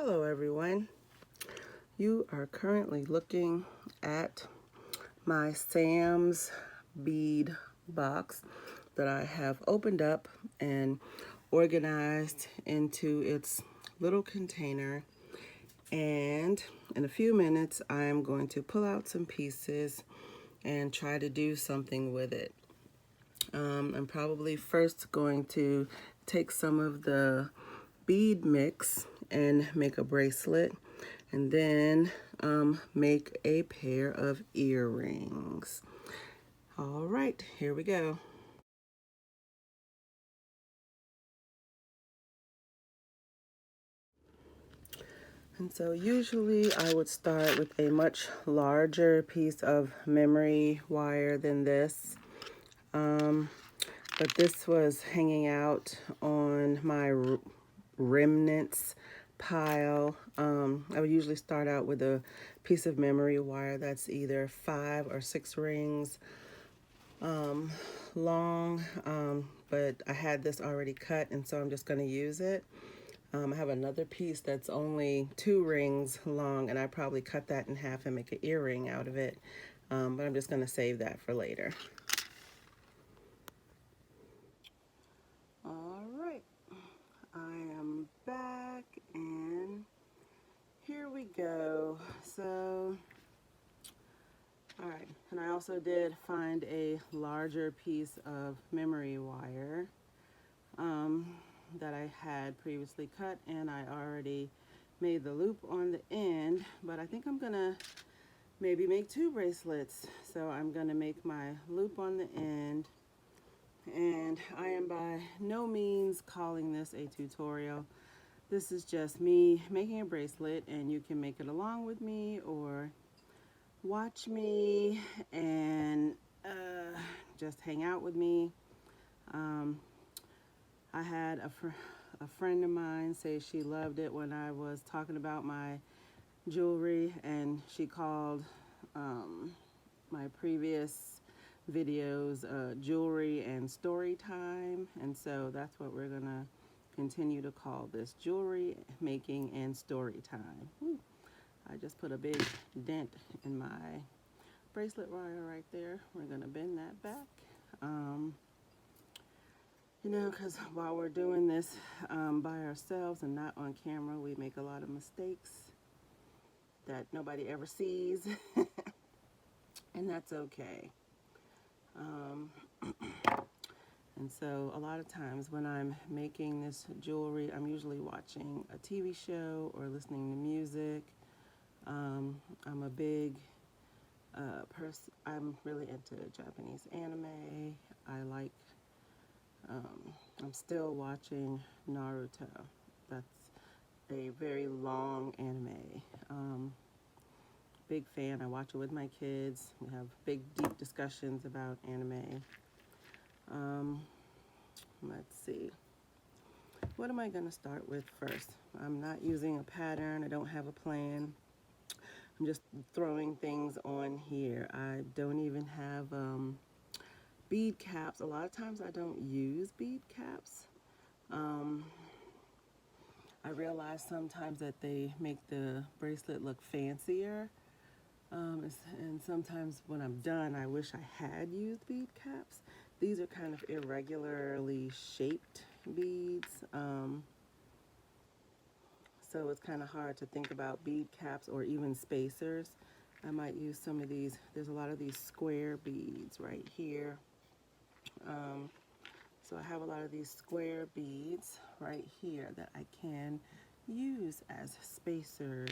Hello everyone. You are currently looking at my Sam's bead box that I have opened up and organized into its little container. And in a few minutes, I am going to pull out some pieces and try to do something with it. I'm probably first going to take some of the bead mix and make a bracelet, and then make a pair of earrings. All right, here we go. And so usually I would start with a much larger piece of memory wire than this. But this was hanging out on my remnants pile. I would usually start out with a piece of memory wire that's either 5 or 6 rings long, but I had this already cut, and so I'm just going to use it. I have another piece that's only 2 rings long, and I probably cut that in half and make an earring out of it, but I'm just going to save that for later. All right, I am back, and here we go. So, all right, and I also did find a larger piece of memory wire that I had previously cut, and I already made the loop on the end, but I think I'm gonna maybe make 2 bracelets. So I'm gonna make my loop on the end, and I am by no means calling this a tutorial. This is just me making a bracelet, and you can make it along with me or watch me and just hang out with me. I had a friend of mine say she loved it when I was talking about my jewelry, and she called my previous videos jewelry and story time, and so that's what we're gonna continue to call this: jewelry making and story time. Whew. I just put a big dent in my bracelet wire right there. We're gonna bend that back. You know, because while we're doing this by ourselves and not on camera, we make a lot of mistakes that nobody ever sees, and that's okay. And so a lot of times when I'm making this jewelry, I'm usually watching a TV show or listening to music. I'm a big person. I'm really into Japanese anime. I'm still watching Naruto. That's a very long anime. Big fan. I watch it with my kids. We have big, deep discussions about anime. Let's see. What am I going to start with first? I'm not using a pattern. I don't have a plan. I'm just throwing things on here. I don't even have bead caps. A lot of times I don't use bead caps. I realize sometimes that they make the bracelet look fancier. And sometimes when I'm done, I wish I had used bead caps. These are kind of irregularly shaped beads. So it's kind of hard to think about bead caps or even spacers. I might use some of these. There's a lot of these square beads right here. So I have a lot of these square beads right here that I can use as spacers.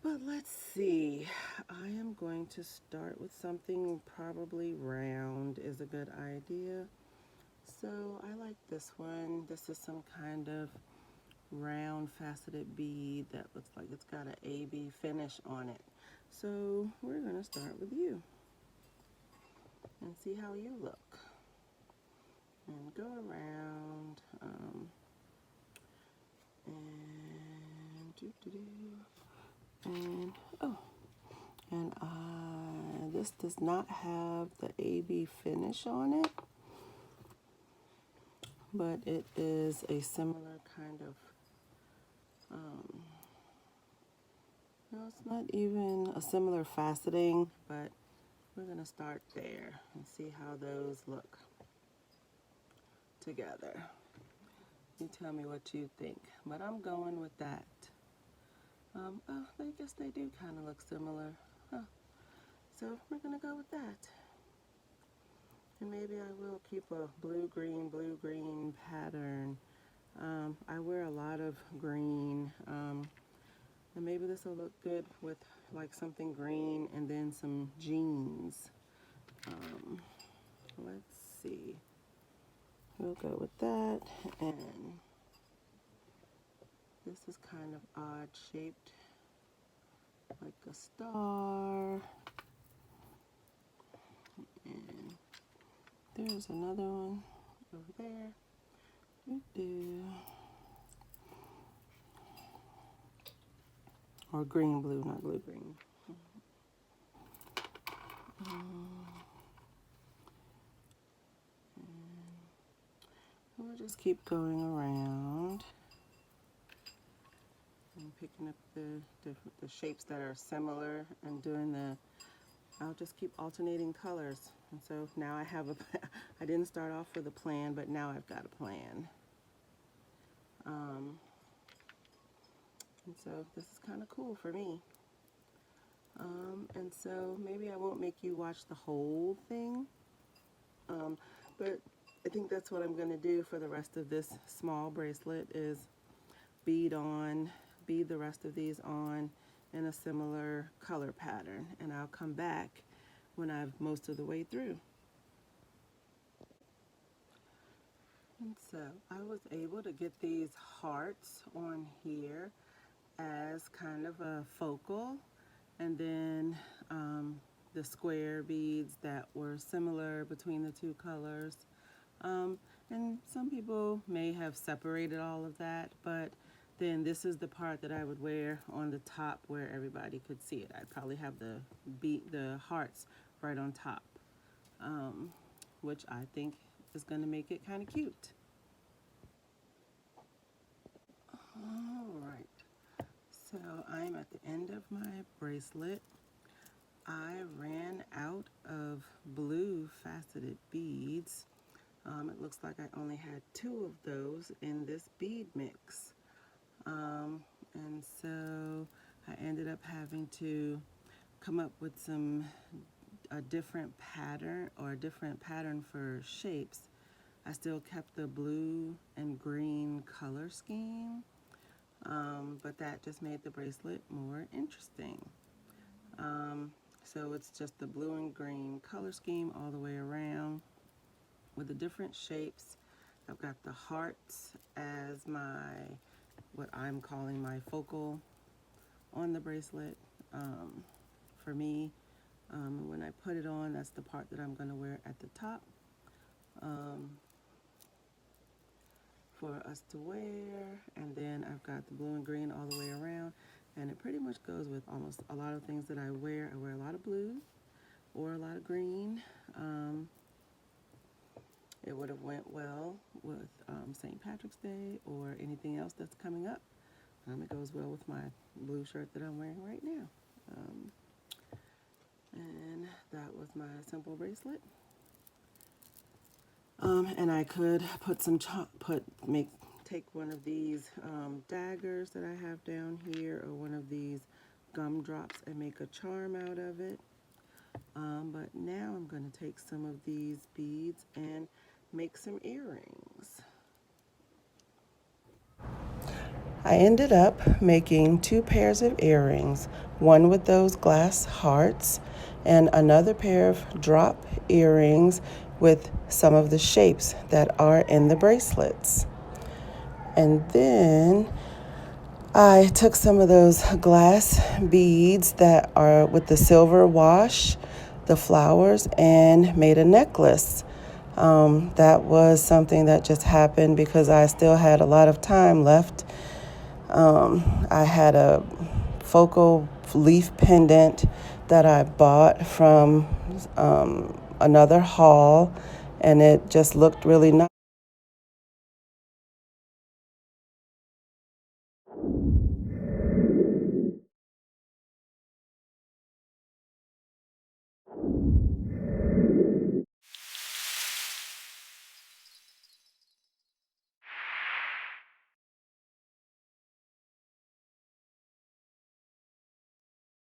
But let's see. I am going to start with something probably round is a good idea. So I like this one. This is some kind of round faceted bead that looks like it's got an AB finish on it. So we're gonna start with you and see how you look. And go around and oh, and this does not have the AB finish on it, but it is a similar kind of it's not even a similar faceting, but we're going to start there and see how those look together. You tell me what you think, but I'm going with that. Oh, I guess they do kind of look similar. Huh. So we're going to go with that. And maybe I will keep a blue-green pattern. I wear a lot of green, and maybe this will look good with like something green and then some jeans. Let's see. We'll go with that, and this is kind of odd shaped, like a star. And there's another one over there. Or green blue, not blue green. We'll just keep going around and picking up the shapes that are similar and doing I'll just keep alternating colors. And so now I have I didn't start off with a plan, but now I've got a plan. And so this is kind of cool for me. And so maybe I won't make you watch the whole thing, but I think that's what I'm going to do for the rest of this small bracelet is bead the rest of these on in a similar color pattern, and I'll come back when I'm most of the way through. And so I was able to get these hearts on here as kind of a focal, and then the square beads that were similar between the two colors. And some people may have separated all of that, but then this is the part that I would wear on the top where everybody could see it. I'd probably have the hearts right on top, which I think is going to make it kind of cute. All right, so I'm at the end of my bracelet. I ran out of blue faceted beads. It looks like I only had 2 of those in this bead mix. And so I ended up having to come up with a different pattern for shapes. I still kept the blue and green color scheme, but that just made the bracelet more interesting. So it's just the blue and green color scheme all the way around with the different shapes. I've got the hearts as what I'm calling my focal on the bracelet. For me, when I put it on, that's the part that I'm going to wear at the top for us to wear. And then I've got the blue and green all the way around, and it pretty much goes with almost a lot of things that I wear. I wear a lot of blue or a lot of green. It would have went well with St. Patrick's Day or anything else that's coming up. It goes well with my blue shirt that I'm wearing right now. And that was my simple bracelet. And I could put take one of these daggers that I have down here, or one of these gumdrops, and make a charm out of it. But now I'm going to take some of these beads and make some earrings. I ended up making 2 pairs of earrings, one with those glass hearts and another pair of drop earrings with some of the shapes that are in the bracelets. And then I took some of those glass beads that are with the silver wash, the flowers, and made a necklace. That was something that just happened because I still had a lot of time left. I had a focal leaf pendant that I bought from another haul, and it just looked really nice.